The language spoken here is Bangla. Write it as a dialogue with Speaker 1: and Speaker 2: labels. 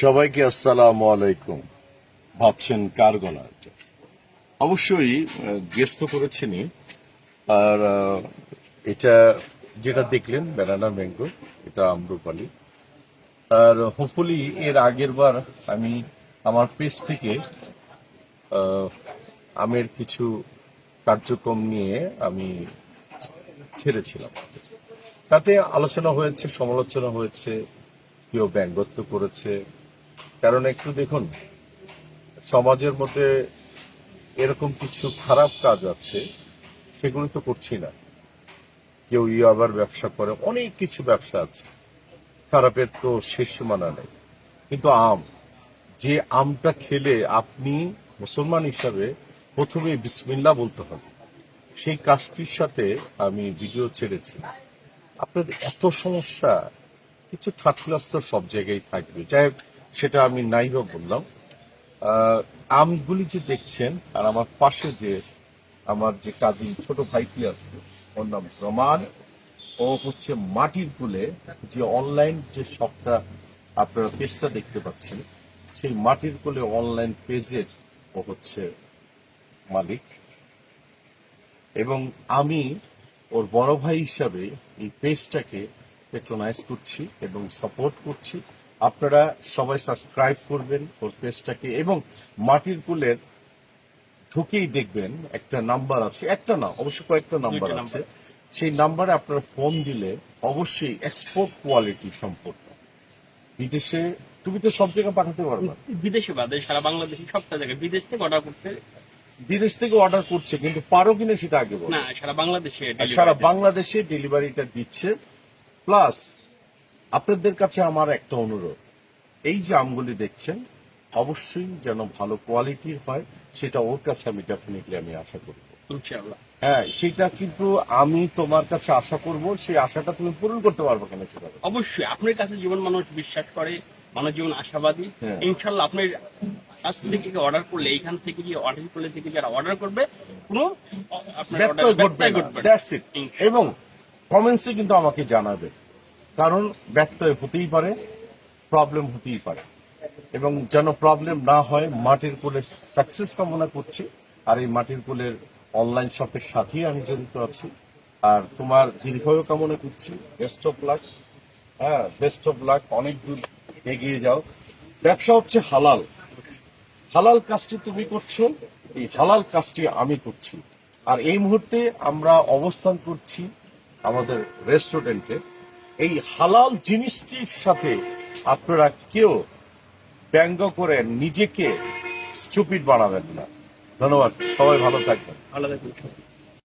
Speaker 1: সবাইকে আসসালামু আলাইকুম। ভাবছেন কার গলা এটা? অবশ্যই গেস তো করেছেনই। আর এটা যেটা দেখলেন ব্যানানা ম্যাঙ্গো, এটা আম্রপালি। আর হোপফুলি এর আগের বার আমি আমার পেজ থেকে আমের কিছু কার্যক্রম নিয়ে আমি ছেড়েছিলাম। তাতে আলোচনা হয়েছে, সমালোচনা হয়েছে, কেউ ব্যঙ্গত্ব করেছে। কারণ একটু দেখুন, সমাজের মধ্যে এরকম কিছু খারাপ কাজ আছে, সেগুলো তো করছি না। কেউ আবার ব্যবসা করে, অনেক কিছু ব্যবসা আছে, খারাপের তো শেষ সীমানা নেই। কিন্তু যে আমটা খেলে আপনি মুসলমান হিসাবে প্রথমে বিসমিল্লাহ বলতে হবে, সেই কাজটির সাথে আমি ভিডিও ছেড়েছি। আপনাদের এত সমস্যা, কিছু থার্ড ক্লাস তো সব জায়গায় থাকবে, যাই হোক, সেটা আমি নাই বা বললাম। আমগুলি যে দেখছেন, আর আমার পাশে যে আমার যে কাজিন ছোট ভাইটি আছে, ওর নাম জমান। ও হচ্ছে মাটির কুলে যে অনলাইন যে শপটা আপনারা পেজটা দেখতে পাচ্ছেন, সেই মাটির কুলে অনলাইন পেজের ও হচ্ছে মালিক। এবং আমি ওর বড় ভাই হিসাবে এই পেজটাকে পেট্রোনাইজ করছি এবং সাপোর্ট করছি। আপনারা সবাই সাবস্ক্রাইব করবেন ওর পেজটাকে, এবং মাটির কুলের ঢুকেই দেখবেন একটা নাম্বার আছে, একটা না অবশ্য কয়েকটা নাম্বার আছে। সেই নাম্বারে আপনারা ফোন দিলে অবশ্যই এক্সপোর্ট কোয়ালিটি সম্পর্ক বিদেশে, তুমি তো সব জায়গায় পাঠাতে পারবে,
Speaker 2: বিদেশে বাদে সারা বাংলাদেশে সবটা জায়গায় বিদেশ থেকে অর্ডার করতে।
Speaker 1: বিদেশ থেকে অর্ডার করছে, কিন্তু পারো কিনা সেটা আগে বলো।
Speaker 2: না, সারা বাংলাদেশে
Speaker 1: সারা বাংলাদেশে ডেলিভারিটা দিচ্ছে। প্লাস আপনাদের কাছে আমার একটা অনুরোধ, এই যে আমগুলি দেখছেন অবশ্যই যেন ভালো কোয়ালিটির হয়, সেটা ওর কাছে আমি ডেফিনেটলি আমি আশা করব।
Speaker 2: ইনশাআল্লাহ।
Speaker 1: হ্যাঁ, সেটা কিন্তু আমি তোমার কাছে আশা করব, সেই আশাটা তুমি পূরণ করতে পারবে কিনা সেটা।
Speaker 2: অবশ্যই আপনার কাছে জীবন মানুষ বিশ্বাস করে, মানুষ জীবন আশাবাদী।
Speaker 1: হ্যাঁ।
Speaker 2: ইনশাআল্লাহ আপনার কাছ থেকে অর্ডার করলে, এইখান থেকে গিয়ে অর্ডার করলে থেকে যারা অর্ডার করবে কোনো আপনার
Speaker 1: ব্যত্যয় ঘটবে না। That's it.
Speaker 2: ইনশাআল্লাহ।
Speaker 1: এবং কমেন্টসে কিন্তু আমাকে জানাবে, কারণ ব্যত্যয় হতেই পারে, প্রবলেম হতেই পারে, এবং যেন প্রবলেম না হয় মাটির কুলে সাকসেস কামনা করছি। আর এই মাটির কুলের অনলাইন শপের সাথেই আমি জড়িত আছি। আর তোমার দীর্ঘায়ু কামনা করছি, বেস্ট অফ লাক। হ্যাঁ, বেস্ট অফ লাক, অনেক দূর এগিয়ে যাও। ব্যবসা হচ্ছে হালাল, হালাল কাজটি তুমি করছো, এই হালাল কাজটি আমি করছি। আর এই মুহূর্তে আমরা অবস্থান করছি আমাদের রেস্টুরেন্টে। এই হালাল জিনিসটির সাথে আপনারা কেউ ব্যঙ্গ করে নিজেকে স্টুপিড বানাবেন না। ধন্যবাদ, সবাই ভালো থাকবেন।
Speaker 2: ভালো থাকবেন।